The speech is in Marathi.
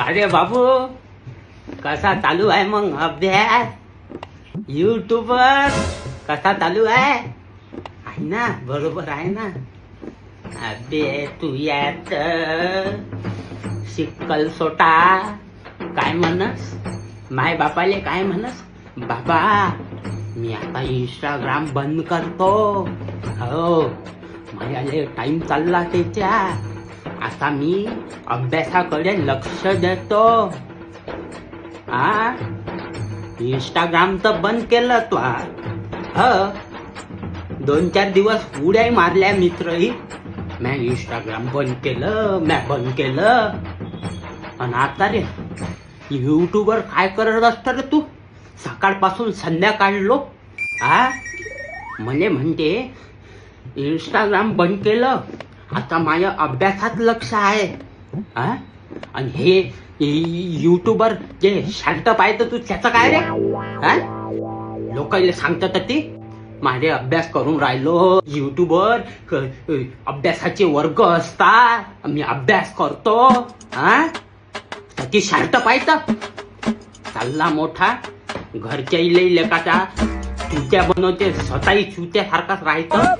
अरे बाबू, कसा चालू आहे मग अभ्यास? युट्यूबवर कसा चालू आहे ना? बरोबर आहे ना? अबे तू यात शिक्कल सोटा काय म्हणस? माय बापाले काय म्हणस? बाबा मी आता इंस्टाग्राम बंद करतो. हो, माझ्याले टाइम चालला त्याच्या. आता मी अभ्यासाकडे लक्ष देतो. इंस्टाग्राम तर बंद केलं तू. हो, 2-4 दिवस उड्या मारल्या मित्रही. मैं इंस्टाग्राम बंद केलं. आणि आता रे युट्यूबवर काय करत असत रे तू? सकाळपासून संध्याकाळ लोक म्हणते इंस्टाग्राम बंद केलं, आता माझ्या अभ्यासात लक्ष आहे. आणि हे युट्यूबवर जे शांत पाहिजे तू त्याचं काय रे? लोकांना सांगतात ते माझे अभ्यास करून राहिलो. युट्यूबवर अभ्यासाचे वर्ग असतात, मी अभ्यास करतो. त्याची शांत पाहिजे. चालला मोठा, घरच्या इले लेकाचा चुत्या बनवते, स्वतःही चुत्यासारखाच राहायचं.